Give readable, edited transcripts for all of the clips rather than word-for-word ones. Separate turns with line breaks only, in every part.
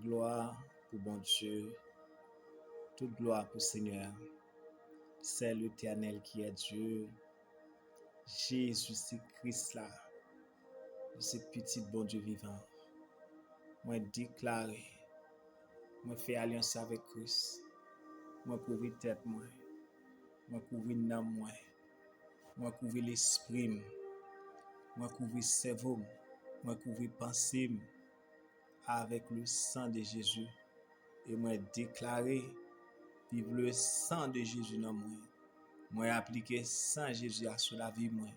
Gloire pour bon Dieu, toute gloire pour Seigneur. C'est l'Éternel qui est Dieu. Jésus, c'est Christ là. Ce petit bon Dieu vivant. Moi déclaré, moi fait alliance avec Christ. Moi couvrir tête moi. Moi couvrir l'âme moi. Moi couvrir l'esprit. Moi couvrir cerveau. Moi couvrir pensée avec le sang de Jésus. Et moi déclaré vivre le sang de Jésus dans moi. Moi appliquer sang Jésus sur la vie moi.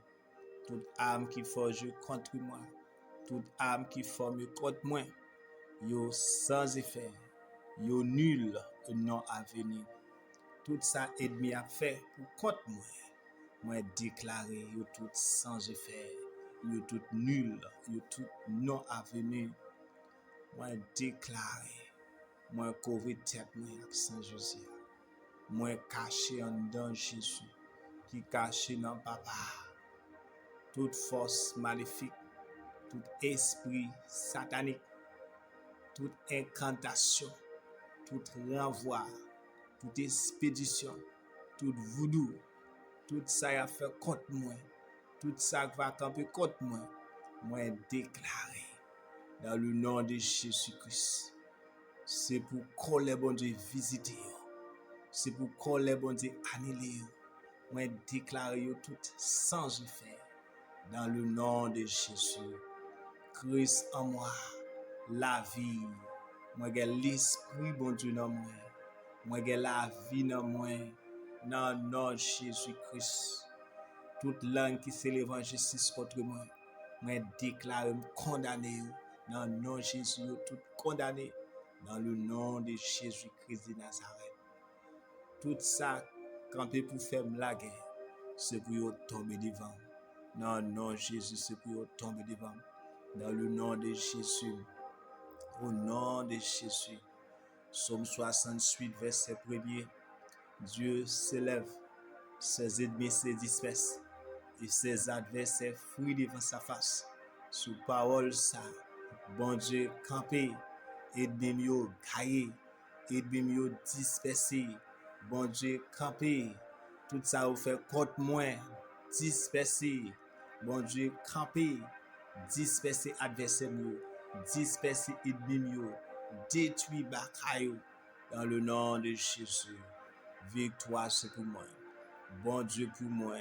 Toute âme qui forge contre moi, toute âme qui forme contre moi, yo sans effet, yo nul et non aveni. Tout ça ennemi a fait pour contre moi. Moi déclaré yo tout sans effet, yo tout nul, yo tout non aveni. Moi déclaré, moi couvrir tête moi avec Saint Jésus. Moi caché en dedans Jésus, qui caché dans papa. Toute force maléfique, tout esprit satanique, toute incantation, tout renvoi, toute expédition, tout voodoo, tout ça y a fait contre moi, tout ça qui va camper contre moi, moi déclaré dans le nom de Jésus-Christ. C'est pour que les bon Dieu visiter, c'est pour que les bon Dieu annuler, moi déclaré tout sans effet dans le nom de Jésus. Christ en moi, la vie. Moi j'ai l'esprit bon Dieu dans moi. Moi j'ai la vie dans moi. Dans le nom de Jésus-Christ. Toute langue qui s'élève en justice contre moi, moi déclare condamné. Dans le nom de Jésus, tout condamné. Dans le nom de Jésus-Christ de Nazareth. Tout ça, quand tu pour faire la guerre, c'est pour tomber devant. Dans le nom de Jésus, c'est pour tomber devant. Dans le nom de Jésus, au nom de Jésus. Psaume 68, verset 1er. Dieu s'élève, ses ennemis se dispersent, et ses adversaires fuient devant sa face. Sous parole ça, bon Dieu campé, ennemis yo gaillé, ennemis yo dispersé, bon Dieu campé, tout ça vous fait contre moi, dispersé, bon Dieu campé, disperser adversaire yo, disperser ennemis yo, détruire bataille dans le nom de Jésus. Victoire c'est pour moi. Bon Dieu pour moi.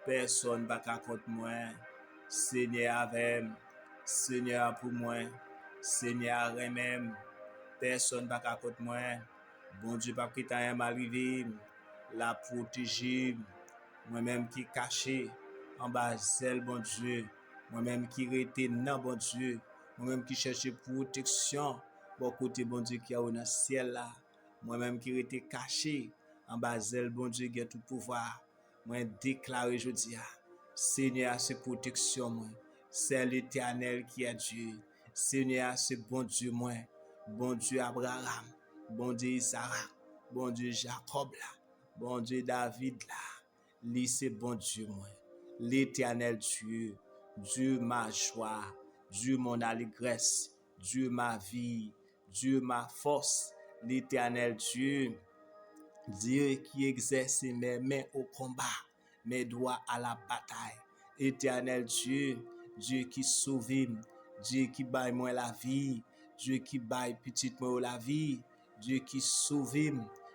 Personne va contre moi. Seigneur avec Seigneur pour moi. Seigneur même. Personne va contre moi. Bon Dieu pas quitter un m'arriver. La protéger. Moi-même qui caché en bas zèle bon Dieu. Moi-même qui rete dans bon Dieu. Moi-même qui cherche protection. Bon côté bon Dieu qui est au ciel là. Moi-même qui rete caché en bas zèle bon Dieu qui a tout pouvoir. Moi déclare aujourd'hui, Seigneur, c'est protection moi. C'est l'Éternel qui est Dieu. Seigneur, c'est bon Dieu moi. Bon Dieu Abraham, bon Dieu Isaac, bon Dieu Jacob là, bon Dieu David là. Lui c'est bon Dieu moi. L'Éternel Dieu, Dieu ma joie, Dieu mon allégresse, Dieu ma vie, Dieu ma force, l'Éternel Dieu. Dieu qui exerce mes mains au combat, mes doigts à la bataille. Éternel Dieu, Dieu qui sauve, Dieu qui baille moi la vie, Dieu qui baille petite moi la vie, Dieu qui sauve,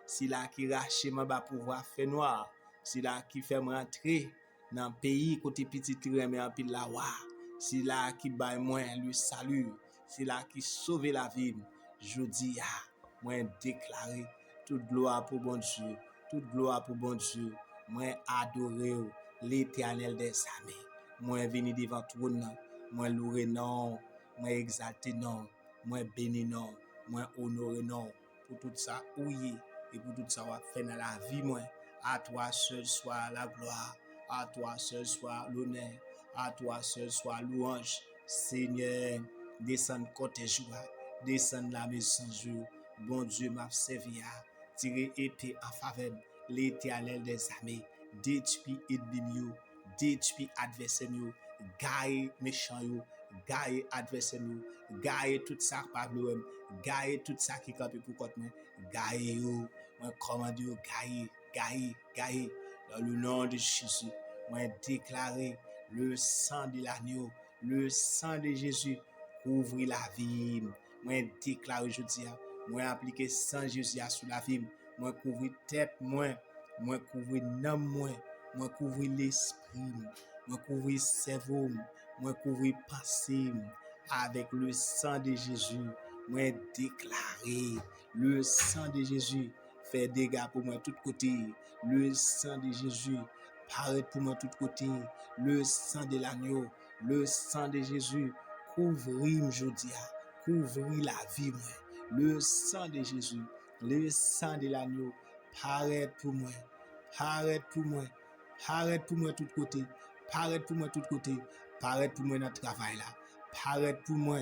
c'est là qui rache moi ba pouvoir faire noir, c'est là qui fait me rentrer dans le pays côté petit qui remet en pile la wa, c'est là qui baille moi le salut, c'est là qui sauve la vie. Je dis moi déclarer toute gloire pour bon Dieu, toute gloire pour bon Dieu. Moi adorer l'Éternel des armées. Moi venir devant trône, moi louer non, moi exalter non, moi bénir non, moi honorer non pour tout ça ouïe et pour tout ça va faire dans la vie moi. À toi seul soit la gloire, à toi seul soit l'honneur, à toi seul soit louange. Seigneur, descend côté joie, descend la maison jour. Bon Dieu m'a servi à tirer épée en faveur l'Éternel des armées, détruit ennemi yo, détruit adversaire yo, gagne méchant yo, gaye adversaire nous, gaye tout ça pas bleu, gaye tout ça qui campe pour contre moi, gaye yo, moi commande yo gaye dans le nom de Jésus. Moi déclarer le sang de l'agneau, le sang de Jésus couvre la vie. Moi déclare aujourd'hui, moi appliquer sang Jésus sur la vie, moi couvrir tête moi couvrir nom moi couvrir l'esprit, moi couvrir cerveau, moi couvrir pensée avec le sang de Jésus. Moi déclarer le sang de Jésus fait dégâts pour moi de tous côtés. Le sang de Jésus paraît pour moi de tous côtés. Le sang de l'agneau, le sang de Jésus couvrir aujourd'hui, couvrir la vie moi. Le sang de Jésus, le sang de l'agneau paraît pour moi, paraît pour moi, paraît pour moi de tous côtés, paraît pour moi de tous côtés, paraît pour moi dans le travail là, paraît pour moi.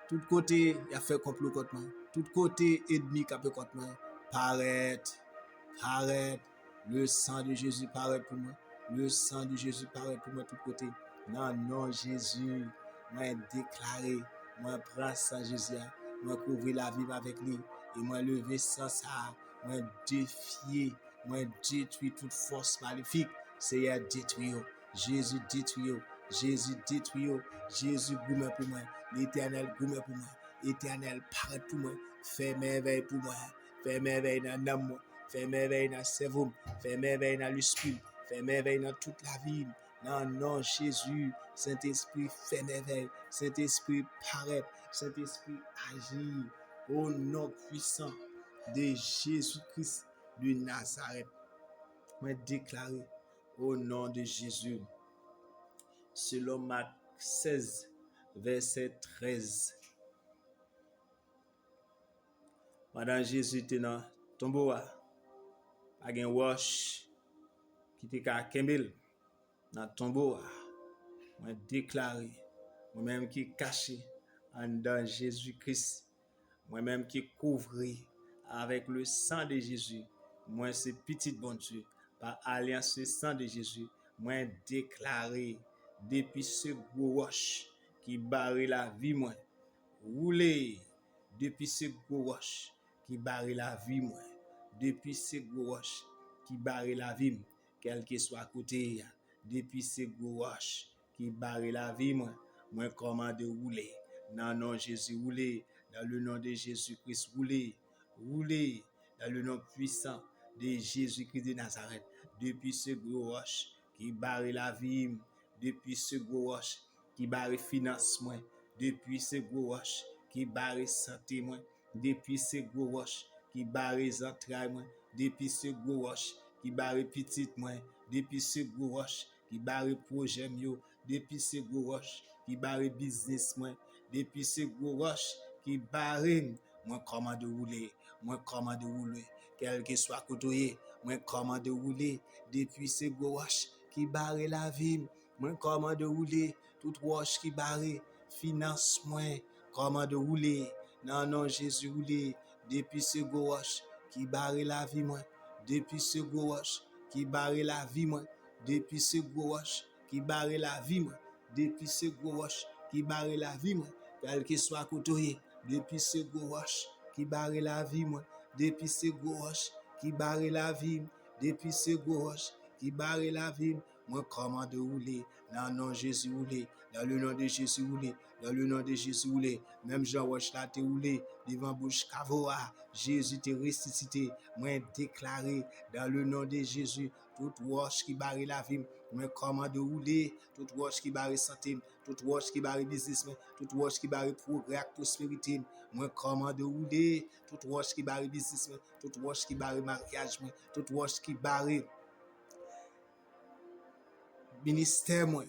Tout côté, il a fait complot contre moi. Tout côté, ennemi qui a fait contre moi. Paraît, le sang de Jésus paraît pour moi. Le sang de Jésus paraît pour moi, tout côté. Non, Jésus, moi déclaré, moi prends sang Jésus, moi couvrir la vie avec lui, et moi lever sans ça, moi défier, moi détruire toute force maléfique. Seigneur, détruit. Jésus détruit. Jésus détruit. Jésus gourmet pour moi. L'Éternel gourmet pour moi. L'Éternel paraît pour moi. Fais merveille pour moi. Fais merveille dans l'âme. Fais merveille dans le cerveau. Fais merveille dans l'esprit. Fais merveille dans toute la vie. Non, Jésus. Saint-Esprit, fais merveille. Saint-Esprit, paraît. Saint-Esprit, agit. Au nom puissant de Jésus-Christ de Nazareth. Je déclare au nom de Jésus. Selon Marc 16, verset 13. Pendant Jésus était dans le tombeau, il y a un wash qui était à Kembel, dans le tombeau. Je déclare, moi-même qui est caché en dans Jésus-Christ, moi-même qui est couvert avec le sang de Jésus, moi c'est petit bon Dieu, par alliance le sang de Jésus, moi déclaré depuis ce gros roche qui barre la vie moi, rouler depuis ce gros roche qui barre la vie moi, depuis ce gros roche qui barre la vie, quel que soit côté, depuis ce gros roche qui barre la vie moi commande rouler, non Jésus rouler, dans le nom de Jésus-Christ rouler, dans le nom puissant de Jésus-Christ de Nazareth, depuis ce gros roche qui barre la vie, depuis ce gros roche qui barre financement, depuis ce gros roche qui barre santé moi, depuis ce gros roche qui barre entrailles moi, depuis ce gros roche qui barre petite moi, depuis ce gros roche qui barre projet mio, depuis ce gros roche qui barre business moi, depuis ce gros roche qui barre moi commande rouler, quel que soit côté, moi commande rouler depuis ce gros roche qui barre la vie, moi commande rouler tout roche qui barre finance moi commande rouler non Jésus rouler depuis ce gros roche qui barre la vie moi, depuis ce gros roche qui barre la vie moi, depuis ce gros roche qui barre la vie moi, depuis ce gros roche qui barre la vie moi, quel que soit côté, depuis ce gros roche qui barre la vie moi, depuis ce gros roche qui barre la vie, depuis ce gros roche qui barre la vie, moi commande rouler, non Jésus rouler, dans le nom de Jésus rouler, dans le nom de Jésus rouler, même Jean Roche là te roulé devant bouche Cavoa, Jésus te ressuscité, moi déclaré dans le nom de Jésus, toute roche qui barre la vie, moi commande rouler, toute roche qui barre santé, toute roche qui barre business, toute roche qui barre progrès prospérité, moi commande rouler, toute roche qui barre business, toute roche qui barre mariage, toute roche qui barre ministère moi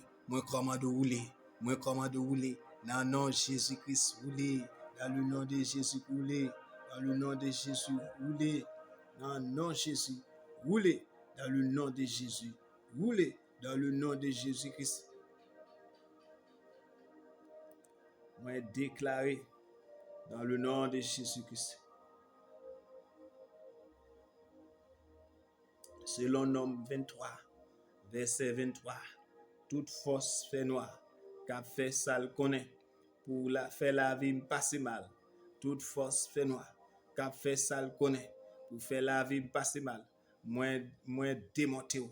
commande rouler, dans le nom de Jésus-Christ rouler, dans le nom de Jésus rouler, dans le nom de Jésus rouler, dans le nom de Jésus rouler, dans le nom de Jésus rouler, dans le nom de Jésus-Christ. Moi déclaré dans le nom de Jésus-Christ. Selon Nom 23, verset 23, toute force fait noire qu'a fait ça le connaît pour faire la vie me passer mal. Toute force fait noir qu'a fait ça le connaît pour faire la vie me passer mal. Moi démonter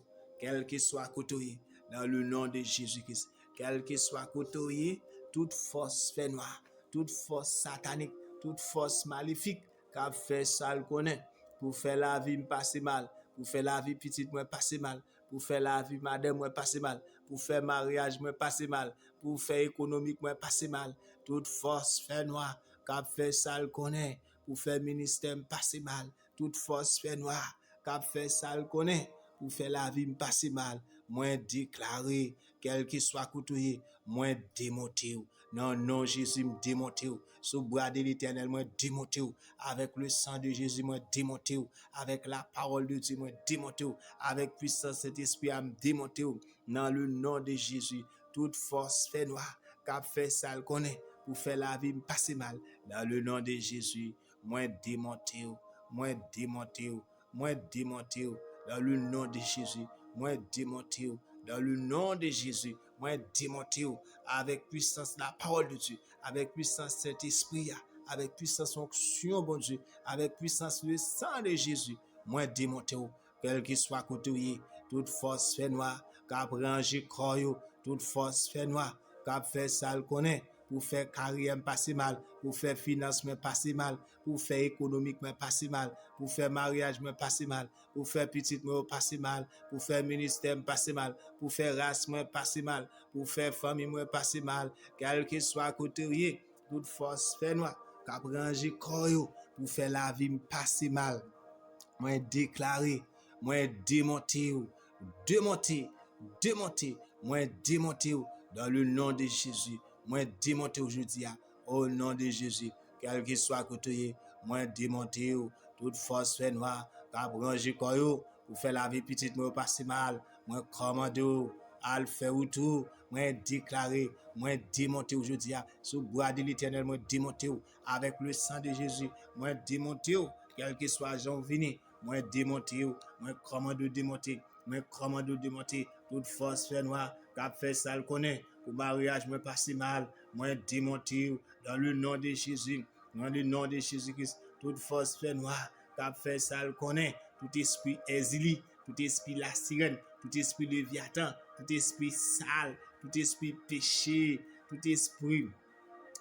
quel que soit côté dans le nom de Jésus-Christ. Quel que soit côté, toute force fait noir, toute force satanique, toute force maléfique qu'a fait ça le connaît pour faire la vie me passer mal, pour faire la vie petite moi passer mal, pour faire la vie madame moi passer mal, pour faire mariage moi passer mal, pour faire économique moi passer mal. Toute force fait noir qu'a fait ça le connaît pour faire ministère passer mal. Toute force fait noir qu'a fait ça le connaît pour faire la vie me passer mal. Moi déclarer quel que soit côté, moi démonter. Non, non, Jésus me démonter. Sous bras de l'Éternel, moi démonter. Avec le sang de Jésus, moi démonter. Avec la parole de Dieu, moi démonter. Avec puissance cet esprit à me démonter. Dans le nom de Jésus, toute force fait noir, qu'a fait ça le connaît pour faire la vie me passer mal. Dans le nom de Jésus, moi démonter. Moi démonter. Moi démonter. Dans le nom de Jésus, moi démonter. Dans le nom de Jésus, moi démonter avec puissance la parole de Dieu, avec puissance cet esprit, avec puissance onction, bon Dieu, avec puissance le sang de Jésus, moi démonter quel que soit côté, toute force fait noir, qu'a rangé corps, toute force fait noir, qu'a fait ça le connaît, pour faire carrière passer mal, pour faire finance me passer mal, pour faire économique me passer mal, pour faire mariage me passer mal, pour faire petite me passer mal, pour faire ministère me passer mal, pour faire race me passer mal, pour faire famille me passer mal, quel que soit côté, toute force fait noir, qu'a rangé corps pour faire la vie me passer mal. Moi déclarer, moi démonter, moi démonter dans le nom de Jésus. Moi démonter aujourd'hui au nom de Jésus. Quel que soit côté, moi démonter toute force fait noire, qu'a branché corps pour faire la vie petite moi passer mal. Moi commande à le faire tout. Moi déclarer, moi démonter aujourd'hui sous bois de l'Éternel, moi démonter avec le sang de Jésus. Moi démonter quel que soit Jean vini, moi démonter, moi commande démonter, moi commande démonter toute force fait noire, qu'a fait ça le connaît, pour mariage moi passer mal, moi démonter dans le nom de Jésus, dans le nom de Jésus-Christ, toute force fait noire, qu'a fait ça le connaît, tout esprit exilé, tout esprit la sirène, tout esprit léviathan, tout esprit sale, tout esprit péché, tout esprit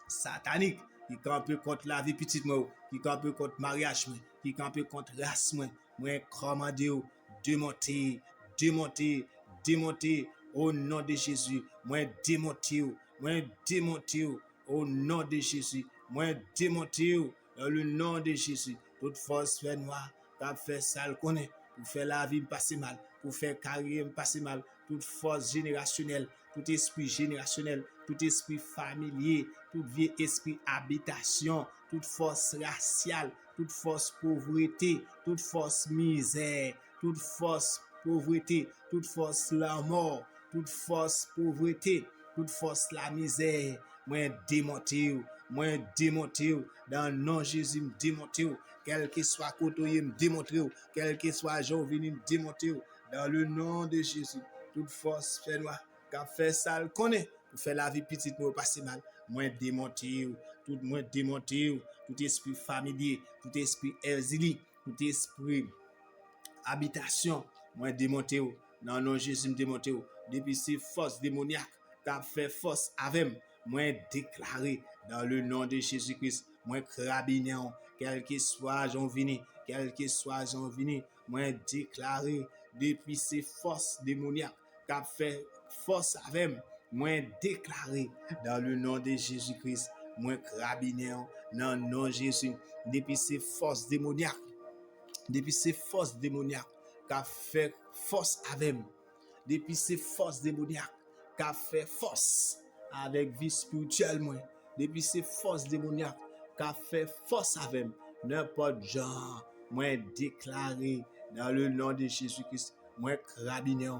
satanique qui campe contre la vie petite moi, qui campe contre mariage moi, qui campe contre race moi, moi commande démonter, démonter, démonter au nom de Jésus, moi démonter, moi démonter au nom de Jésus, moi démonter dans le nom de Jésus, toute force fait noire, qu'a fait ça le connaît pour faire la vie me passer mal, pour faire carrière me passer mal, toute force générationnelle, tout esprit générationnel, tout esprit familier, tout vieux esprit habitation, toute force raciale, toute force pauvreté, toute force misère, toute force pauvreté, toute force la mort, toute force pauvreté, toute force la misère, moi démonter, dans le nom de Jésus, me démonter, quel que soit côté, me démonter, quel que soit Jean venu me démonter, dans le nom de Jésus, toute force fait noir, qu'a fait ça le connaît, pour faire la vie petite, nous passer mal, moi démonter, tout esprit familier, tout esprit exilé, tout esprit habitation, moi démonter dans le nom de Jésus me démonter depuis ces forces démoniaques qu'a fait force avec moi déclarer dans le nom de Jésus-Christ moi crabiner quel que soit j'en vini moi déclarer depuis ces forces démoniaques qu'a fait force avec moi déclarer dans le nom de Jésus-Christ moi crabiner dans le nom de Jésus depuis ces forces démoniaques qu'a fait force avec depuis ces forces démoniaques qu'a fait force avec vie spirituelle moi depuis ces forces démoniaques qu'a fait force avec n'importe genre moi déclaré dans le nom de Jésus-Christ moi crabiner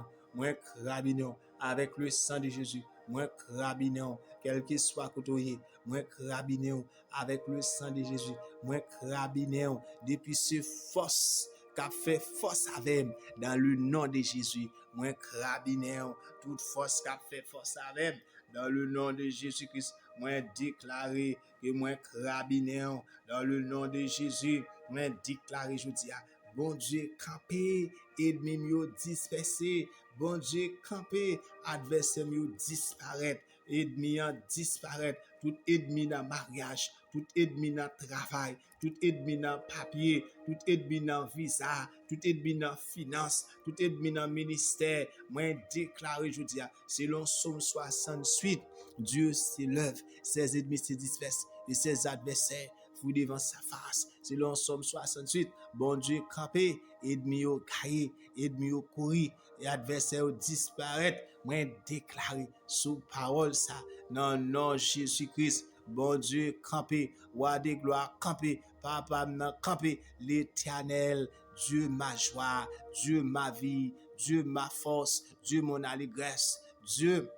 avec le sang de Jésus moi crabiner quel que soit côté moi crabiner avec le sang de Jésus moi crabiner depuis ces forces qu'a fait force avec dans le nom de Jésus moi crabiner toute force qu'a fait force avec dans le nom de Jésus-Christ. Moi déclarer que moi crabiné dans le nom de Jésus. Moi déclarer je dis bon Dieu campé, ennemi yo dispersé, bon Dieu campé, adversaire yo disparaître, ennemi disparaître, tout ennemi dans mariage, tout ennemi dans travail, tout ennemi dans papier, tout ennemi dans visa, tout ennemi dans finance, tout ennemi dans ministère, moi déclarer je dis selon Psaume 68, Dieu s'élève, ses ennemis se dispersent et ses adversaires fouillent devant sa face. Selon Psaume 68, bon Dieu campé, ennemi yo caillé, ennemi yo couru, et adversaire disparaître. Moi déclarer sous parole ça, non non Jésus-Christ, bon Dieu campé, roi de gloire campé, papa nan campé, l'Éternel, Dieu ma joie, Dieu ma vie, Dieu ma force, Dieu mon allégresse, Dieu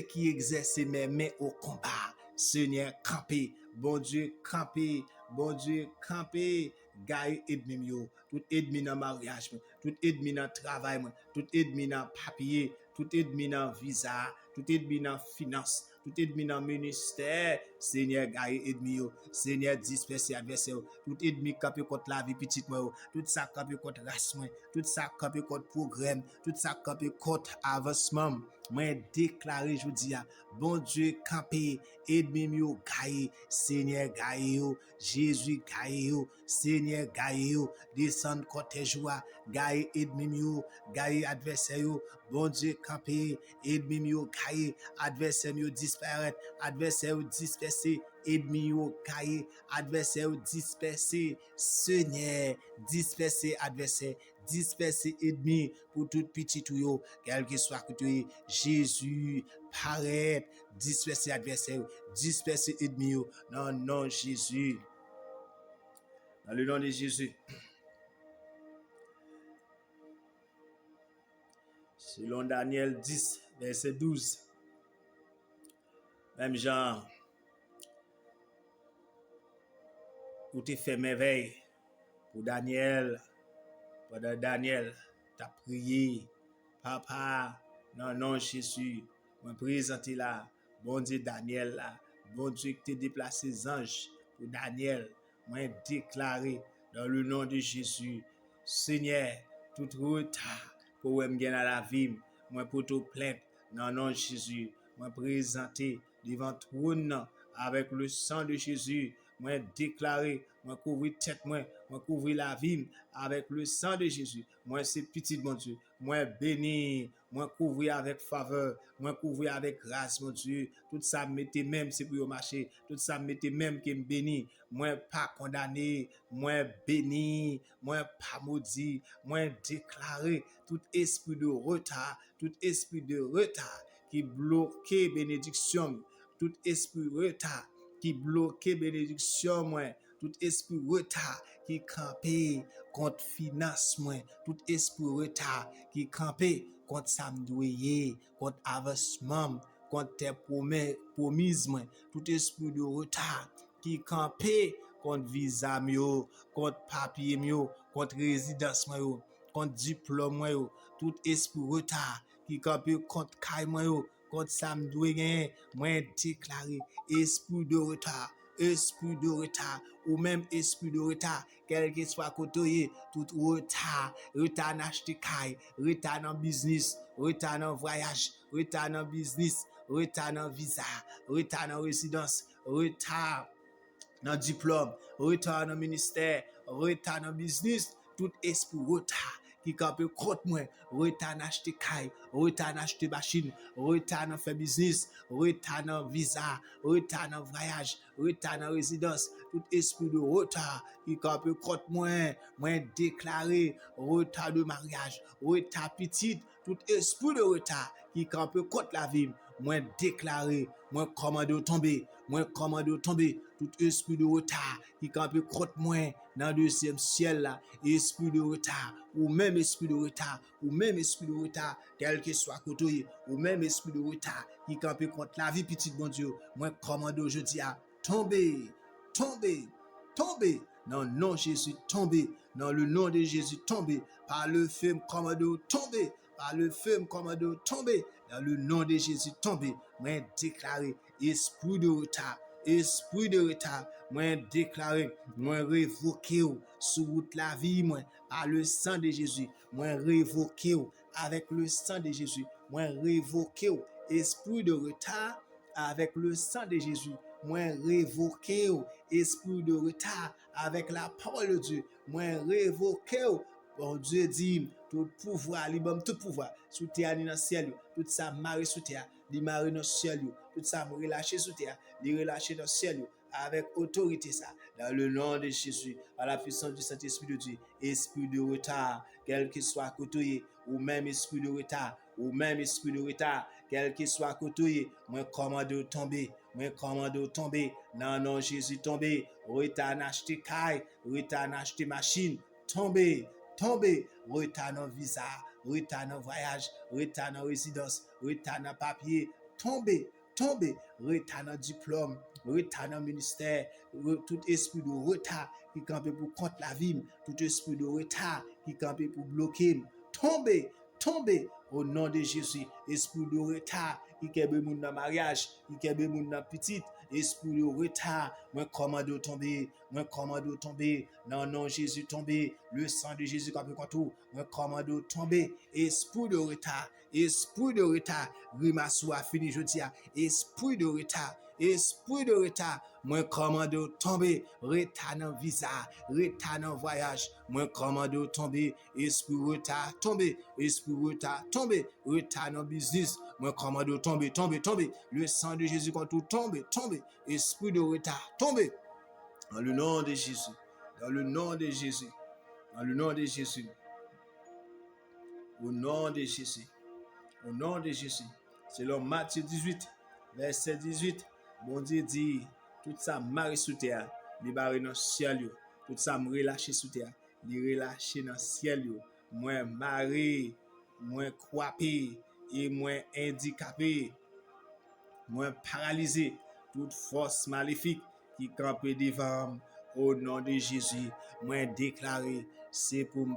qui exerce mes mains au combat. Seigneur campé, bon Dieu campé, bon Dieu campé, gagne ennemi yo, tout ennemi dans mariage, tout ennemi dans travail, tout ennemi dans papier, tout ennemi dans visa, tout ennemi dans finance, tout ennemi dans ministère. Seigneur gagne ennemi yo, Seigneur disperse adversaire, tout ennemi campé contre la vie petite moi, tout ça campé contre race moi, tout ça campé contre programme, tout ça campé contre avancement. Moi déclarer je dis bon Dieu campé, ennemi yo gagne, Seigneur gagne yo, Jésus gagne yo, Seigneur gagne yo, descend côté joie, gagne ennemi yo, gagne adversaire yo, bon Dieu campé, ennemi yo gagne, adversaire yo disparaître, adversaire yo disperser, ennemi yo gagne, adversaire yo disperser, Seigneur disperser adversaire, disperser ennemi pour tout petit tout yo, quel que soit que tu es, Jésus paraît, disperser adversaire, disperser ennemi yo, non non Jésus, dans le nom de Jésus. Selon Daniel 10 verset 12, même Jean où tu fait merveille pour Daniel, pendant Daniel t'a prié, papa, non non Jésus, moi présenter là, bon Dieu Daniel là, bon Dieu qui t'a déplacé les anges pour Daniel, moi déclaré dans le nom de Jésus, Seigneur, tout retard pour me gagner à la vie, moi pour tout plainte, non non Jésus, moi présenter devant trône avec le sang de Jésus, moi déclaré, moi couvrir tête moi couvrir la vie avec le sang de Jésus. Moi c'est petit mon Dieu, moi béni, moi couvrir avec faveur, moi couvrir avec grâce mon Dieu. Tout ça mettez même c'est pour marcher, tout ça mettez même qui me béni. Moi pas condamné, moi béni, moi pas maudit, moi déclaré tout esprit de retard, tout esprit de retard qui bloquait bénédiction, tout esprit retard qui bloquait bénédiction moi, tout esprit retard qui campait contre finance moi, tout esprit retard qui campait contre samedouye, contre avancement, contre tes promesses moi, tout esprit de retard qui campait contre visa mio, contre papier mio, contre résidence moi, contre diplôme moi, tout esprit retard qui campait contre caille moi, contre samedouye, moi déclaré esprit de retard, ou même esprit de retard, quel que soit côté, tout retard dans acheter caille, retard dans business, retard dans voyage, retard dans business, retard dans visa, retard dans résidence, retard dans diplôme, retard dans ministère, retard dans business, tout esprit retard qui peut contre moi, retard acheter caille, retard acheter machine, retard dans faire business, retard dans visa, retard dans voyage, retard dans résidence, tout esprit de retard qui peut contre moi, moi déclaré retard de mariage, retard petit, tout esprit de retard qui peut contre la vie, moi déclaré, moi commande tomber, tout esprit de retard qui peut contre moi dans le deuxième ciel là, esprit de retard, ou même esprit de retard, tel que soit côté, ou même esprit de retard qui peut contre la vie petite bon Dieu, moi commande aujourd'hui à tomber, non non Jésus tomber, dans le nom de Jésus tomber, par le feu commande tomber, par le feu commande tomber, Dans le nom de Jésus, tombez. Moi, déclaré, esprit de retard, moi, déclaré, moi, révoqué sur route la vie, moi, par le sang de Jésus, moi, révoqué avec le sang de Jésus, moi, révoqué esprit de retard avec le sang de Jésus, moi, révoqué esprit de retard avec la parole de Dieu, moi, révoqué. Bon Dieu dit, tout pouvoir, tout pouvoir, sous terre ni dans le ciel, tout ça marre sous terre, il marre dans le ciel, tout ça relâché sous terre, il relâché dans le ciel, avec autorité ça, dans le nom de Jésus, à la puissance du Saint-Esprit de Dieu, esprit de retard, quel que soit côtoyé, ou même esprit de retard, quel que soit côtoyé, moi commande tomber, non, non, Jésus tomber, retard n'acheter caille, retard n'acheter machine, tomber, retard dans visa, retard dans voyage, retard dans résidence, retard dans papier, tomber, retard dans diplôme, retard dans ministère, tout esprit de retard qui campe pour contre la vie, tout esprit de retard qui campe pour bloquer, tomber, au nom de Jésus, esprit de retard qui kebe moun dans mariage, qui kebe moun dans petite, esprit de retard, moi commande tomber, non, non, Jésus tomber, le sang de Jésus campe contre tout, moi commande tomber, esprit de retard, rimassou a fini jeudi, esprit de retard, moi commande tomber, retard dans visa, retard dans voyage, moi commande tomber, esprit retard tomber, retard dans business, moi commande tomber, le sang de Jésus contre tout tomber, esprit de retard tomber, dans le nom de Jésus, au nom de Jésus, selon Matthieu 18, verset 18, bon Dieu dit, tout ça marre sous terre, libéré dans le ciel, tout ça me relâché sous terre, li relâché dans le ciel, moi marre, moi croipé, et moi handicapé, moi paralysé, toute force maléfique qui campe devant au nom de Jésus, moi déclaré, c'est pour me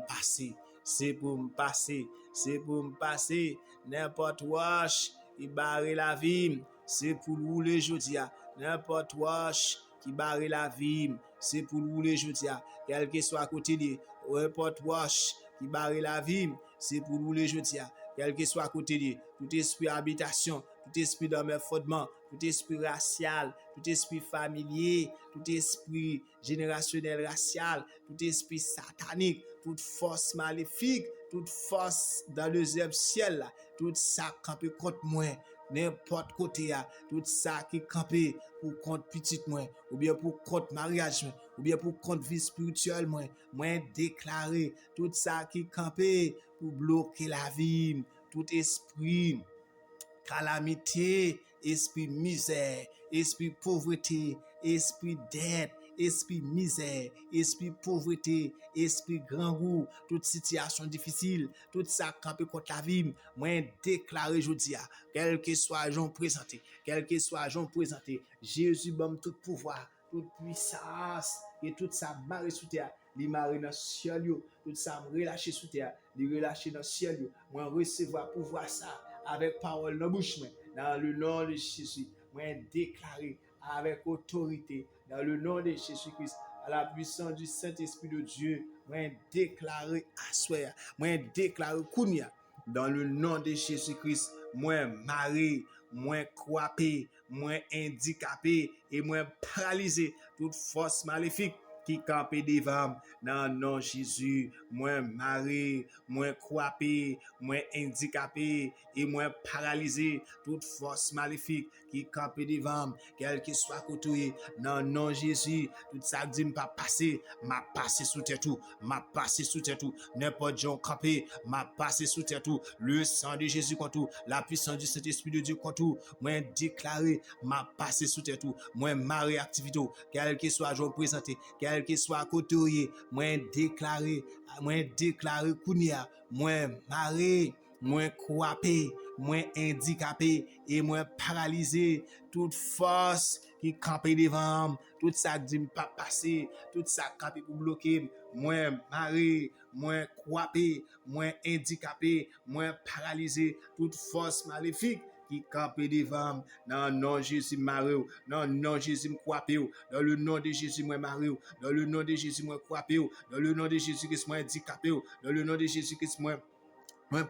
passer, n'importe wash qui barre la vie, c'est pour rouler jodia, n'importe wash qui barre la vie, c'est pour rouler jodia, quel que soit à côté de n'importe wash qui barre la vie, c'est pour rouler jodia, quel que soit à côté de tout esprit habitation, tout esprit dans mes fondements, tout esprit racial, tout esprit familier, tout esprit générationnel racial, tout esprit satanique, toute force maléfique, toute force dans le deuxième ciel, là, tout ça campé contre moi, n'importe côté, tout ça qui campé pour contre petit moi, ou bien pour contre mariage, ou bien pour contre vie spirituelle, moi déclaré, tout ça qui campé pour bloquer la vie, tout esprit calamité, esprit misère, esprit pauvreté, esprit dette, esprit misère, esprit pauvreté, esprit grand goût, toute situation difficile, tout ça campé contre la vie, moi déclaré aujourd'hui, quel que soit j'en présenté, Jésus donne tout pouvoir, toute puissance, et tout ça marre sous terre, li marre dans le ciel, tout ça relâché sous terre, li relâché dans le ciel, moi recevoir pouvoir ça, avec parole dans la bouche, dans le nom de Jésus, moi déclaré avec autorité, dans le nom de Jésus-Christ, à la puissance du Saint-Esprit de Dieu, moi déclaré à soi, moi déclaré kounia, dans le nom de Jésus-Christ, moi maré, moi croipé, moi handicapé, et moi paralysé, toute force maléfique qui campait devant, dans le nom de Jésus, moi maré, moi croipé, moi handicapé, et moi paralysé, toute force maléfique qui campait devant, quel que soit côté, dans le nom de Jésus, tout ça dit m'a passé sous tête tout, n'importe Jean campé, m'a passé sous tête tout, le sang de Jésus contre tout, la puissance du Saint-Esprit de Dieu contre tout, moi déclaré, m'a passé sous tête tout, moi maré activité, quel que soit Jean présenté, quel que soit côté, moi déclaré kounia, moi maré, moi croipé, moi handicapé et moi paralysé, toute force qui campé devant, tout ça dit pas passer, tout ça campé pour bloquer, moi maré, moi croipé, moi handicapé, moi paralysé, toute force maléfique qui campé devant, dans le nom de Jésus Mario, dans le nom de Jésus croipé, dans le nom de Jésus moi Mario, dans le nom de Jésus moi croipé, dans le nom de Jésus Christ moi handicapé, dans le nom de Jésus Christ moi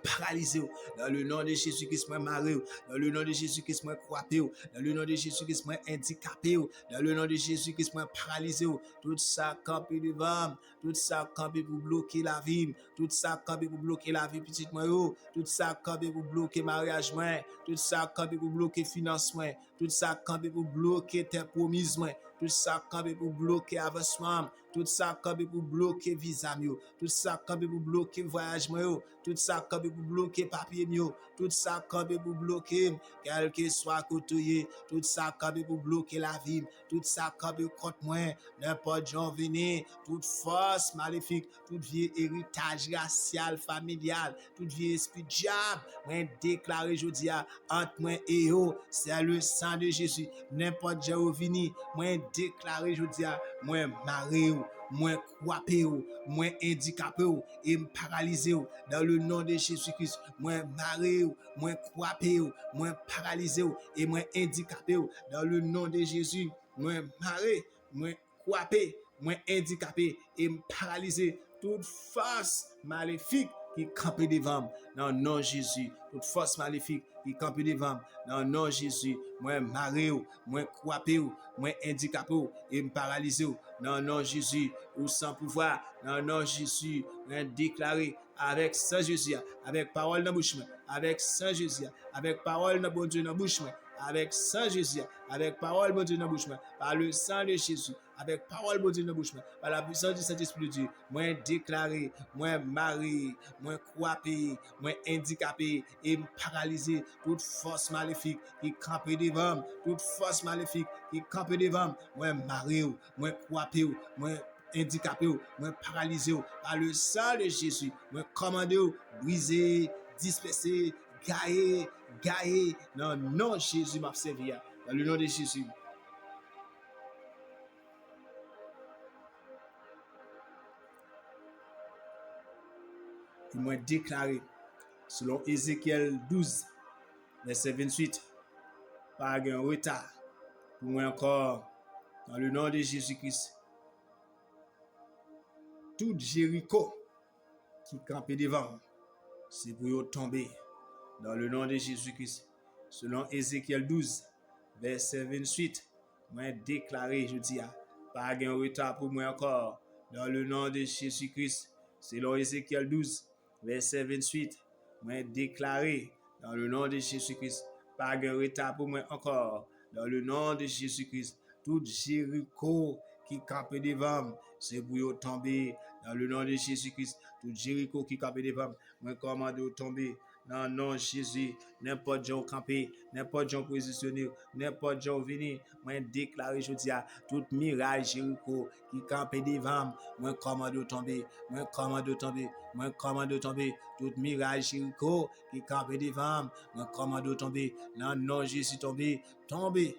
paralysé dans le nom de Jésus-Christ, moi maré, dans le nom de Jésus-Christ, moi croipé, dans le nom de Jésus-Christ, moi handicapé, dans le nom de Jésus-Christ, moi paralysé, tout ça campé devant, tout ça campé pour bloquer la vie, tout ça campé pour bloquer la vie petite moi, tout ça campé pour bloquer mariage moi, tout ça campé pour bloquer financement, tout ça campé pour bloquer tes promises moi, tout ça campé pour bloquer avancement, tout ça campé pour bloquer visa mio, tout ça campé pour bloquer voyage moi, tout ça campé pour bloquer papier mio, tout ça campé pour bloquer quel que soit côté, tout ça campé pour bloquer la vie, tout ça campé contre moi, n'importe j'en venir, toute force maléfique, tout vieux héritage racial, familial, tout vieux esprit diable, moi déclaré jodi a entre moi et eux, c'est le sang de Jésus, n'importe j'en venir, moi déclaré jodi a, moi maré moi croipé, moi handicapé et me paralysé dans le nom de Jésus-Christ, moi maré, moi croipé, moi paralysé et moi handicapé dans le nom de Jésus, moi maré, moi croipé, moi handicapé et me paralysé toute force maléfique qui campe devant dans le nom de Jésus, toute force maléfique qui campe devant dans le nom de Jésus, moi maré, moi croipé, moi handicapé et me paralysé dans le nom de Jésus, ou sans pouvoir, dans le nom de Jésus, moi déclaré avec Saint Jésus, avec parole dans la bouche, avec Saint Jésus, avec parole dans bon Dieu dans la bouche, avec Saint Jésus, avec parole bon Dieu dans la bouche, par le sang de Jésus, avec parole bon Dieu dans la bouche, par la puissance du Saint-Esprit de Dieu, moi déclaré, moi marié, moi croipé, moi handicapé et paralysé, toute force maléfique qui campe devant, toute force maléfique qui campe devant, moi marié, moi croipé, moi handicapé, moi paralysé par le sang de Jésus, moi commandé, brisé, dispersé, gaillé, dans le nom de Jésus m'a servi, dans le nom de Jésus. Il m'a déclaré, selon Ézéchiel 12, verset 28, pas un retard, pour moi encore, dans le nom de Jésus-Christ, tout Jéricho qui campait devant, c'est pour tomber, dans le nom de Jésus-Christ. Selon Ézéchiel 12, verset 28, moi déclaré, je dis, pas un retard pour moi encore, dans le nom de Jésus-Christ. Selon Ézéchiel 12, verset 28, moi déclaré, dans le nom de Jésus-Christ, pas un retard pour moi encore, dans le nom de Jésus-Christ. Tout Jéricho qui campe devant, c'est pour tomber, dans le nom de Jésus-Christ. Tout Jéricho qui campe devant, moi commande de tomber, dans le nom de Jésus. N'importe gens campé, n'importe gens positionné, n'importe gens venu, moi déclaré jeudi à tout mirage Jéricho qui campé devant, moi commande de tomber, moi commande de tomber, moi commande de tomber, tout mirage Jéricho qui campé devant, moi commande de tomber, dans le nom de Jésus tomber, tomber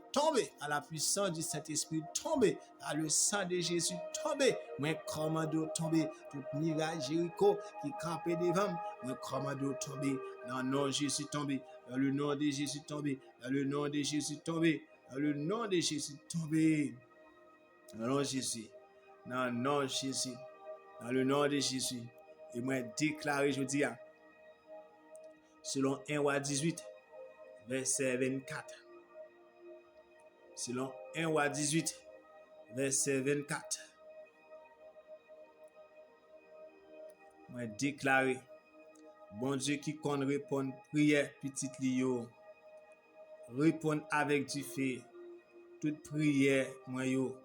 à la puissance du Saint-Esprit, tomber à le sang de Jésus, tomber, moi commande de tomber, tout mirage Jéricho qui campé devant, moi commande de tomber, dans le nom de Jésus tomber, dans le nom de Jésus tomber, dans le nom de Jésus tomber, dans le nom de Jésus tomber, dans le nom de Jésus, dans le nom de Jésus, dans le nom de Jésus. Et moi déclaré, je dis, selon 1 roi 18, verset 24. Selon 1 roi 18, verset 24. Moi déclaré, bon Dieu qui compte répondre prière petite lio, répondre avec du fait, toute prière moi yo,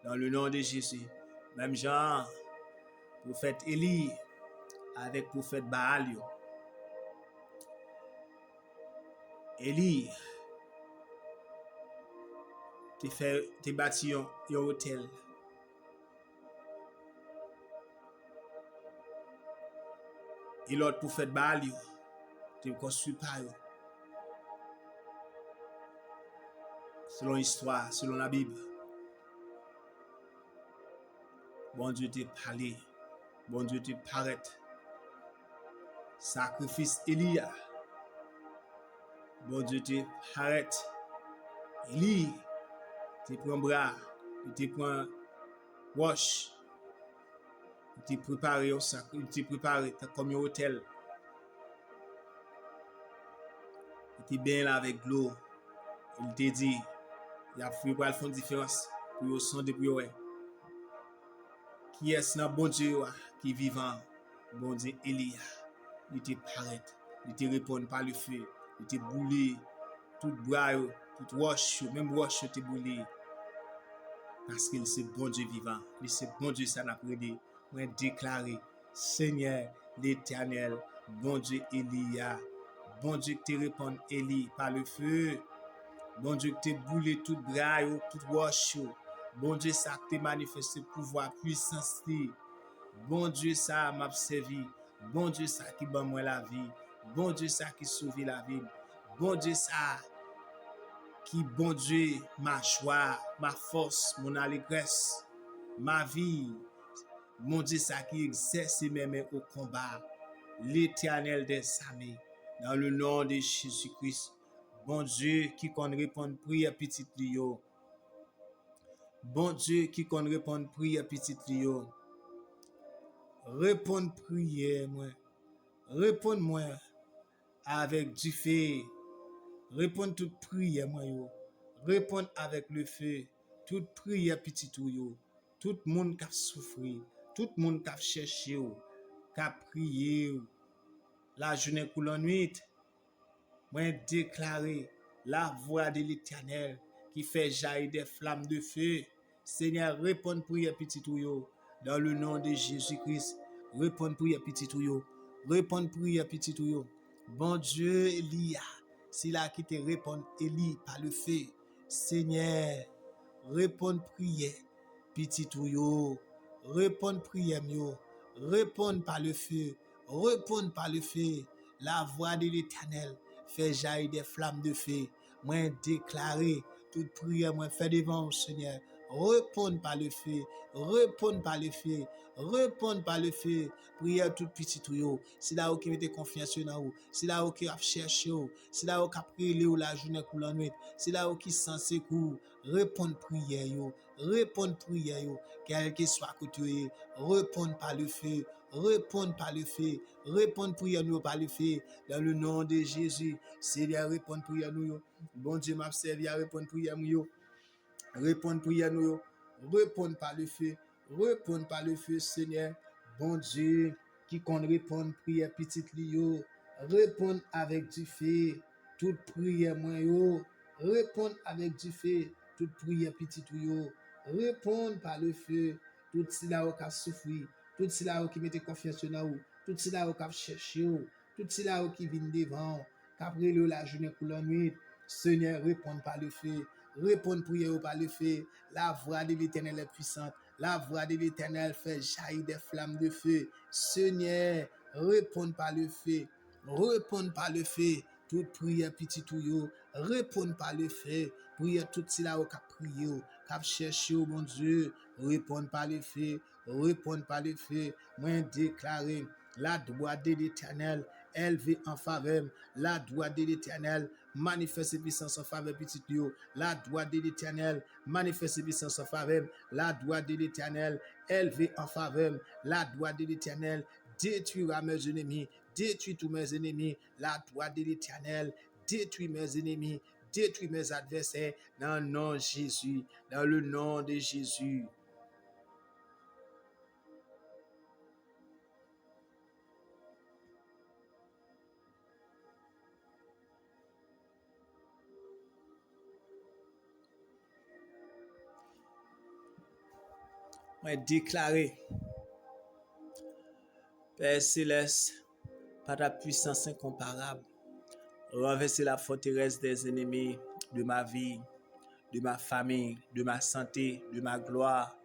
dans le nom de Jésus. Même genre, prophète Élie avec prophète Baal yo. Élie te bâti un hôtel. Et l'autre prophète Baal yo, te construit pas yo. selon l'histoire, selon la Bible. Bon Dieu te parlé, bon Dieu te paraît. Sacrifice Élie, bon Dieu te paraît. Élie, te prend bras, il te prend roche, il te préparé au sac, il te préparé comme un hôtel. Il te bien là avec l'eau. Il te dit, il y a fait pour faire une différence pour le son de prière. Qui est-ce bon Dieu qui est vivant? Bon Dieu Élie, il te paraît, il te répond par le feu, il te boulé, tout bras, tout roche, même roche te boulé. Parce que c'est bon Dieu vivant, c'est bon Dieu ça n'a pas aidé. Moi déclaré, Seigneur l'Éternel, bon Dieu Élia, bon Dieu qui te répond Élie par le feu, bon Dieu qui te boulé tout bras, tout roche, bon Dieu ça qui te manifesté pouvoir, puissance, bon Dieu ça m'a servi, bon Dieu ça qui bat moi la vie, bon Dieu ça qui sauve la vie, bon Dieu ça qui bon Dieu ma joie, ma force, mon allégresse, ma vie, mon Dieu ça qui exerce mes mains au combat, l'Éternel des armées, dans le nom de Jésus-Christ, bon Dieu qui qu'on répond prière petite Lio, bon Dieu qui qu'on répond prière petite Lio, réponds prière moi, réponds-moi avec du feu, réponds toute prière moi yo. Répondre avec le feu, toute prière petit yo, tout le monde qui a souffert, tout le monde qui a cherché, qui a prié, la journée pour la nuit, moi déclaré la voix de l'Éternel qui fait jaillir des flammes de feu. Seigneur, réponds prière petit yo, dans le nom de Jésus-Christ, réponds prière petit yo, réponds prière petit yo. Bon Dieu, Elia, c'est là qui te répond, Élie, par le feu. Seigneur, réponds prière, petit yo, réponds prière yo, réponds par le feu, réponds par le feu. La voix de l'Éternel fait jaillir des flammes de feu. Moi déclaré toute prière, moi fait devant au Seigneur. Réponds par le feu, réponds par le feu, réponds par le feu. Prière tout petit yo. C'est là où qui mette confiance en vous. C'est là où qui a cherché. C'est là où qui a prié la journée pour la nuit. C'est là où qui sent secours. Réponds prière yo. Réponds prière yo. Quel que soit côté, réponds par le feu. Réponds par le feu. Réponds prière nous par le feu. Dans le nom de Jésus. Seigneur, réponds prière nous. Bon Dieu m'a servi à répondre prière nous. Réponds prière nous. Réponds par le feu. Réponds par le feu, Seigneur. Bon Dieu, qui qu'on répond prière petite Lio, répond avec du feu, toute prière moi yo, répond avec du feu, toute prière petite yo, répond par le feu, tout cela qui a souffert, tout cela qui mette confiance en vous, tout cela qui a cherché, tout cela qui vient devant, qu'après la journée pour la nuit, Seigneur répond par le feu, répond prière par le feu, la voix de l'Éternel est puissante. La voix de l'Éternel fait jaillir des flammes de feu. Seigneur, réponds par le feu. Réponds par le feu. Toute prière petit yo. Réponds par le feu. Prière tout cela qui a prié, qui a cherché, mon Dieu. Réponds par le feu. Réponds par le feu. Moi déclarer la droite de l'Éternel élevé en faveur, la droite de l'Éternel manifeste puissance en faveur petit yo, la droite de l'Éternel manifeste puissance en faveur, la droite de l'Éternel élevé en faveur, la droite de l'Éternel détruira mes ennemis, détruit tous mes ennemis, la droite de l'Éternel détruit mes ennemis, détruit mes adversaires dans le nom de Jésus, dans le nom de Jésus. Moi déclaré, Père céleste, par ta puissance incomparable, renverser la forteresse des ennemis de ma vie, de ma famille, de ma santé, de ma gloire,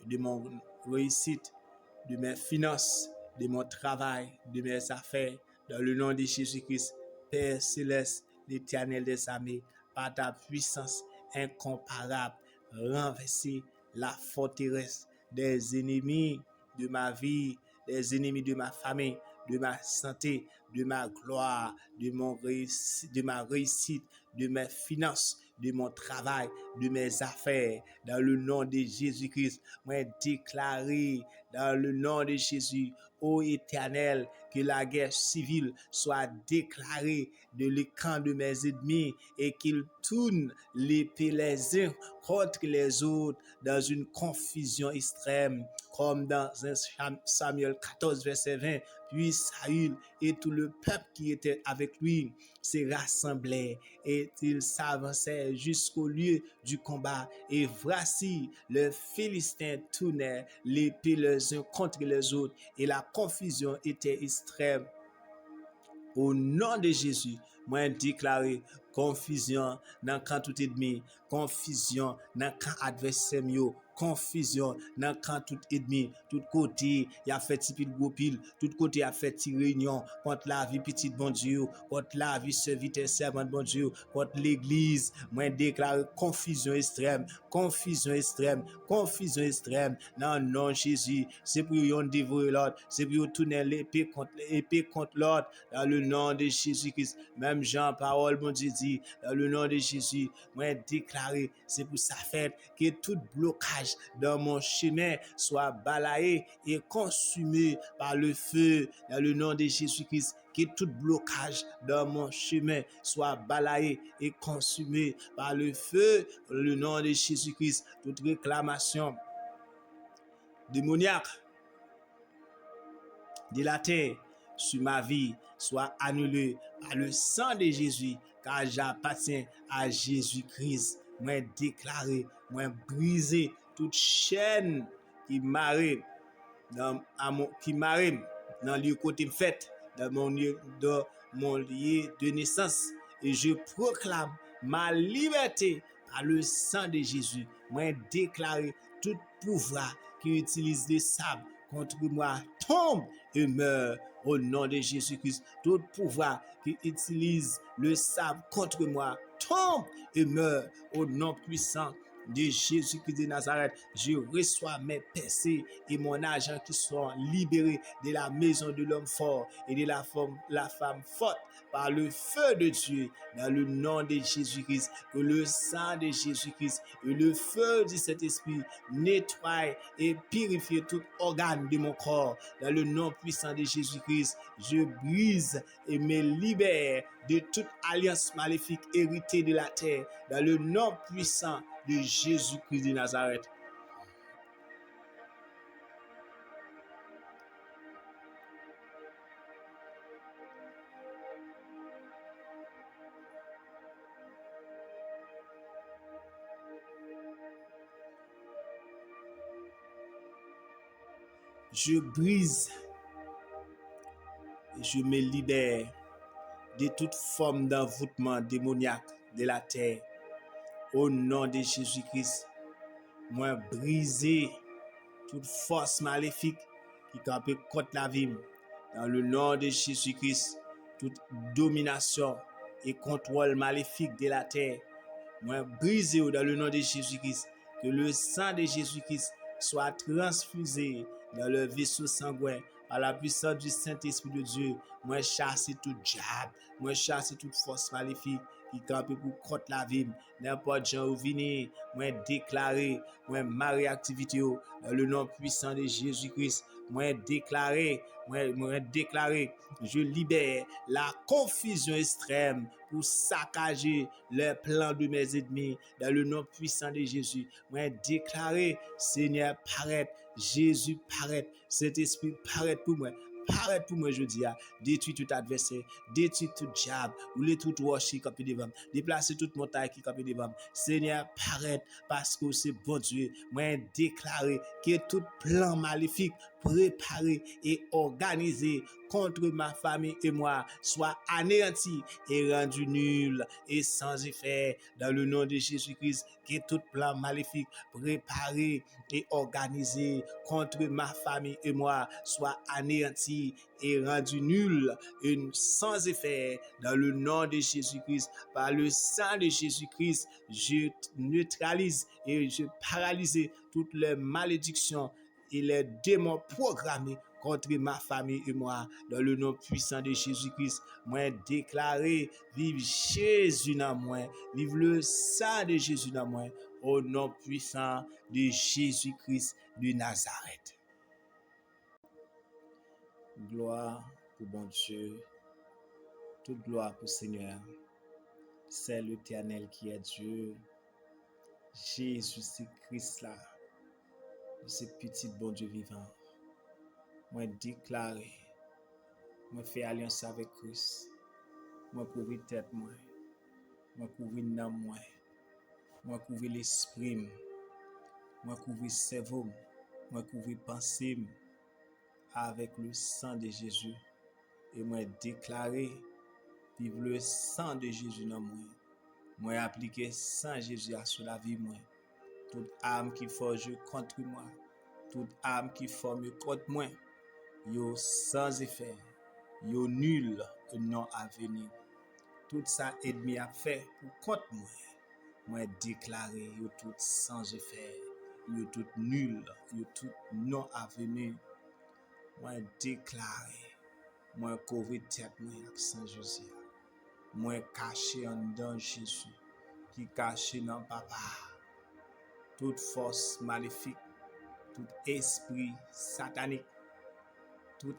de mon réussite, de mes finances, de mon travail, de mes affaires, dans le nom de Jésus-Christ, Père céleste, l'Éternel des armées, par ta puissance incomparable, renverser la forteresse des ennemis de ma vie, des ennemis de ma famille, de ma santé, de ma gloire, de ma réussite, de mes finances, de mon travail, de mes affaires. Dans le nom de Jésus-Christ, moi déclarer dans le nom de Jésus, ô Éternel, que la guerre civile soit déclarée de l'écran de mes ennemis et qu'ils tournent l'épée les uns contre les autres dans une confusion extrême, comme dans 1 Samuel 14, verset 20. Puis Saül et tout le peuple qui était avec lui se rassemblaient et ils s'avançaient jusqu'au lieu du combat. Et voici, les Philistins tournaient l'épée les uns contre les autres et la confusion était extrême. Au nom de Jésus, moi déclaré confusion dans camp tout ennemi, confusion dans camp adversaire, confusion dans camp tout ennemi, tout côté, il a fait petit gros pile, tout côté a fait petite réunion contre la vie petite bon Dieu, contre la vie serviteur servant bon Dieu, contre l'église. Moi déclare confusion extrême, confusion extrême, confusion extrême dans le nom de Jésus. C'est pour yon dévorer l'autre, c'est pour tourner l'épée contre l'autre dans le nom de Jésus-Christ. Même Jean parole bon Dieu dit dans le nom de Jésus, moi déclarer c'est pour sa fête que tout blocage dans mon chemin soit balayé et consumé par le feu dans le nom de Jésus-Christ. Que tout blocage dans mon chemin soit balayé et consumé par le feu dans le nom de Jésus-Christ. Toute réclamation démoniaque de la terre sur ma vie soit annulée par le sang de Jésus, car j'appartiens à Jésus-Christ. Moi déclaré, moi brisé toute chaîne qui m'arrête dans le côté fait dans mon lieu de naissance, et je proclame ma liberté par le sang de Jésus. Moi déclaré tout pouvoir qui utilise des sables contre moi tombe et meurt au nom de Jésus-Christ. Tout pouvoir qui utilise le sable contre moi tombe et meurt au nom puissant de Jésus-Christ de Nazareth. Je reçois mes percées et mon argent qui sont libérés de la maison de l'homme fort et de la femme forte par le feu de Dieu dans le nom de Jésus-Christ. Que le sang de Jésus-Christ et le feu du Saint-Esprit nettoie et purifie tout organe de mon corps dans le nom puissant de Jésus-Christ. Je brise et me libère de toute alliance maléfique héritée de la terre dans le nom puissant de Jésus-Christ de Nazareth. Je brise et je me libère de toute forme d'envoûtement démoniaque de la terre. Au nom de Jésus-Christ, moi briser toute force maléfique qui campe contre la vie. Dans le nom de Jésus-Christ, toute domination et contrôle maléfique de la terre, moi briser dans le nom de Jésus-Christ. Que le sang de Jésus-Christ soit transfusé dans le vaisseau sanguin par la puissance du Saint-Esprit de Dieu. Moi chasser tout diable, moi chasser toute force maléfique qui campe pour contre la vie. N'importe gens où venir, moi déclarer, moi ma réactivité dans le nom puissant de Jésus-Christ. Moi déclarer, je libère la confusion extrême pour saccager les plans de mes ennemis dans le nom puissant de Jésus. Moi déclarer, Seigneur paraît, Jésus paraît, Saint-Esprit paraît pour moi. Paraît pour moi, je dis, détruis tout adversaire, détruis tout diable, ou les tout roche qui capte devant, déplacer toute montagne qui capte devant. Seigneur, paraît parce que c'est bon Dieu. Moi, déclarer que tout plan maléfique préparé et organisé contre ma famille et moi soit anéanti et rendu nul et sans effet dans le nom de Jésus-Christ. Que tout plan maléfique préparé et organisé contre ma famille et moi soit anéanti et rendu nul et sans effet dans le nom de Jésus-Christ. Par le sang de Jésus-Christ, je neutralise et je paralyse toutes les malédictions et les démons programmés contre ma famille et moi. Dans le nom puissant de Jésus-Christ, moi déclaré, vive Jésus dans moi, vive le sang de Jésus dans moi, au nom puissant de Jésus-Christ de Nazareth. Gloire pour bon Dieu, toute gloire pour Seigneur. C'est l'Éternel qui est Dieu. Jésus, c'est Christ là, ce petit bon Dieu vivant. Moi déclaré, moi fait alliance avec Christ. Moi couvrir tête moi. Moi couvrir nom moi. Moi couvrir l'esprit. Moi couvrir cerveau. Moi couvrir pensée avec le sang de Jésus. Et moi déclarer vivre le sang de Jésus dans moi. Moi appliquer sang Jésus sur la vie moi. Toute âme qui forge contre moi, toute âme qui forme contre moi, yo sans effet, yo nul et non avenir. Tout ça ennemi a fait pour contre moi. Moi déclaré yo tout sans effet, yo tout nul, yo tout non avenir. Moi déclaré, moi couvrir tête moi avec Saint Jésus. Moi caché en dans Jésus, qui caché dans papa. Toute force maléfique, tout esprit satanique